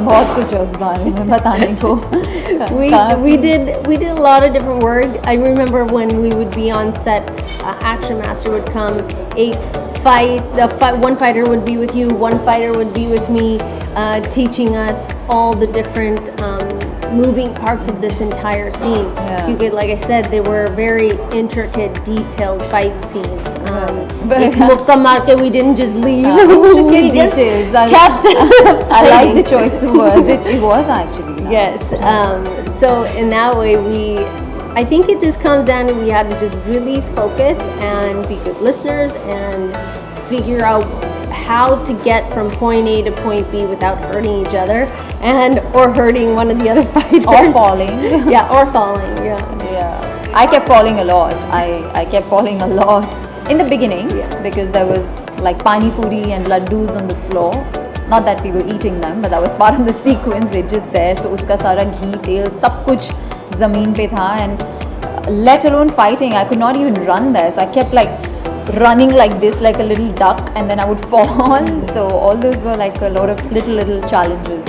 बहुत कुछ है उस बारे में बताने को. We did a lot of different work. I remember when we would be on set, Action Master would come. One fighter would be with you, one fighter would be with me, teaching us all the different moving parts of this entire scene. Yeah. You could, like I said, they were very intricate, detailed fight scenes. But Mukka maar ke, we didn't just leave. We just details. kept I like the choice of words. It was actually nice. Yes. So in that way, I think it just comes down to we had to just really focus and be good listeners and figure out how to get from point A to point B without hurting each other or hurting one of the other fighters. Or falling. Yeah, or falling. Yeah. I kept falling a lot. I kept falling a lot in the beginning because there was like pani puri and laddus on the floor. Not that we were eating them, but that was part of the sequence. They're just there. So uska sara ghee, tel, sab kuch zameen pe tha, and let alone fighting. I could not even run there. So I kept like running like this, like a little duck, and then I would fall. So all those were like a lot of little challenges.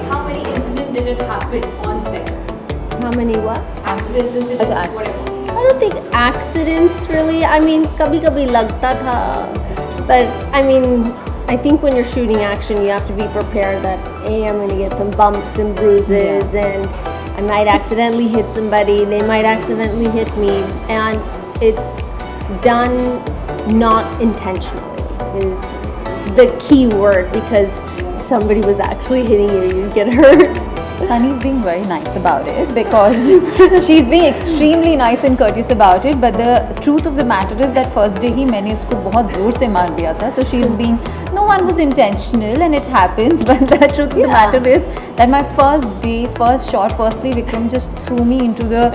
How many incidents did it happen on set? How many what? Accidents, incidents, whatever. I don't think accidents really. I mean, kabhi lagta tha. But I mean, I think when you're shooting action, you have to be prepared that, hey, I'm going to get some bumps and bruises, and I might accidentally hit somebody, they might accidentally hit me, and it's done not intentionally is the key word, because if somebody was actually hitting you, you'd get hurt. Sunny's being very nice about it because she's being extremely nice and courteous about it, but the truth of the matter is that first day ही मैंने उसको बहुत जोर से मार दिया था, so she's being, no one was intentional and it happens, but the truth of the matter is that my first day, first shot, firstly Vikram just threw me into the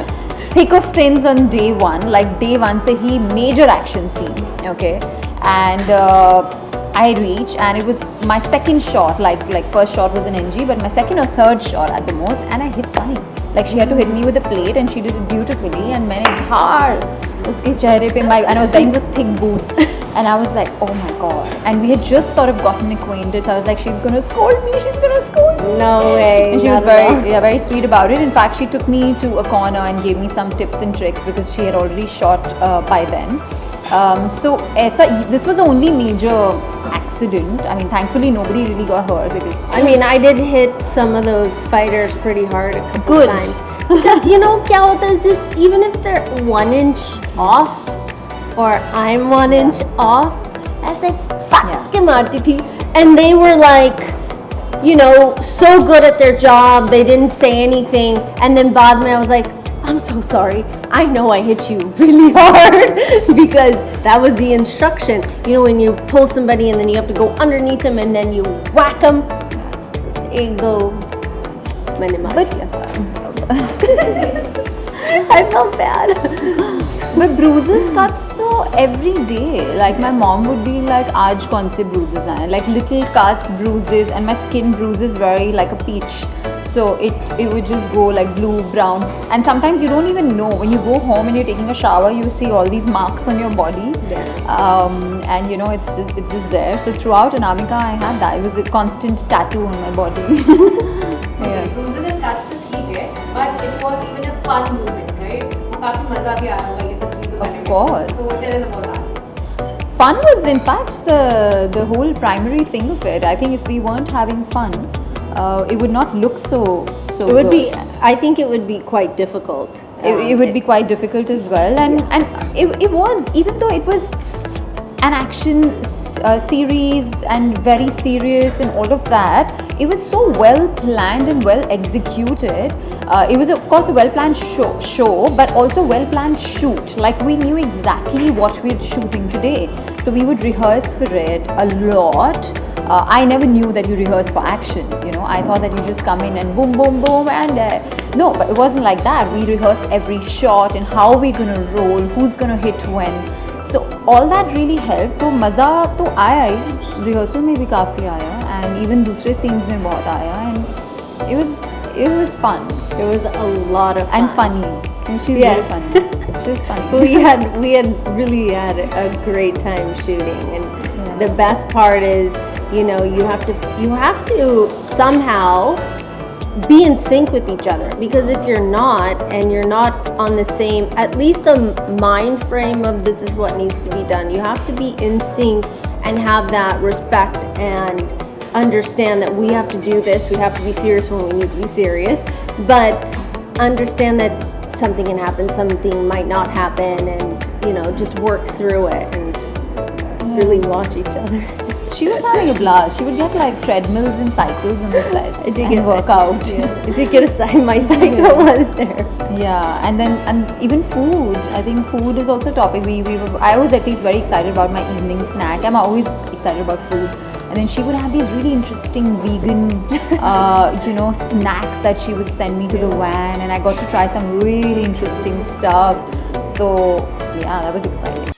thick of things on day one. Like day one से ही major action scene, okay, and I reached, and it was my second shot, like first shot was an NG, but my second or third shot at the most, and I hit Sunny. Like she had to hit me with a plate, and she did it beautifully, and मैंने धार उसके चेहरे पे and I was wearing those thick boots, and I was like, oh my god, and we had just sort of gotten acquainted, so I was like, she's gonna scold me, No way. and she was very sweet about it. In fact, she took me to a corner and gave me some tips and tricks because she had already shot by then. So this was the only major accident. I mean, thankfully nobody really got hurt because I mean, I did hit some of those fighters pretty hard a couple times. Because you know kya hota is just, even if they're 1 inch off or I'm 1 inch off, ऐसे फट के मारती थी, and they were like, you know, so good at their job, they didn't say anything, and then बाद में I was like, I'm so sorry, I know I hit you really hard because that was the instruction. You know, when you pull somebody and then you have to go underneath them and then you whack them. I felt bad. But bruises, cuts though every day. Like my mom would be like, "Aaj kaun se bruises aaye?" Like little cuts, bruises, and my skin bruises vary like a peach. So it would just go like blue, brown, and sometimes you don't even know. When you go home and you're taking a shower, you see all these marks on your body, and you know it's just there. So throughout Anamika, I had that. It was a constant tattoo on my body. Bruises and cuts तो ठीक है, but it was even a fun moment, right? वो काफी मजा भी आया होगा ये सब चीजें करने में. Of course. So tell us about that. Fun was in fact the whole primary thing of it. I think if we weren't having fun, it would not look so it would good. be, I think it would be quite difficult. It would be quite difficult as well, and it was, even though it was an action series and very serious and all of that, it was so well planned and well executed. It was of course a well planned show, but also well planned shoot. Like we knew exactly what we were shooting today, so we would rehearse for it a lot. I never knew that you rehearse for action, you know. I thought that you just come in and boom, boom, boom, and no, but it wasn't like that. We rehearsed every shot and how we're gonna roll, who's gonna hit when. So all that really helped. तो मज़ा तो आया ही, rehearsal में भी काफ़ी आया, and even दूसरे scenes में बहुत आया, and it was fun. It was a lot of fun. And funny. And she's very funny. She was funny. We had really had a great time shooting, and the best part is, You know, you have to somehow be in sync with each other, because if you're not, and you're not on the same, at least the mind frame of this is what needs to be done, you have to be in sync and have that respect and understand that we have to do this, we have to be serious when we need to be serious, but understand that something can happen, something might not happen, and, you know, just work through it and really watch each other. She was having a blast. She would get like treadmills and cycles on the set I did and get work out. Yeah. I did get a sign. My cycle was there. Yeah, and even food. I think food is also a topic. I was at least very excited about my evening snack. I'm always excited about food. And then she would have these really interesting vegan, snacks that she would send me to the van, and I got to try some really interesting stuff. So yeah, that was exciting.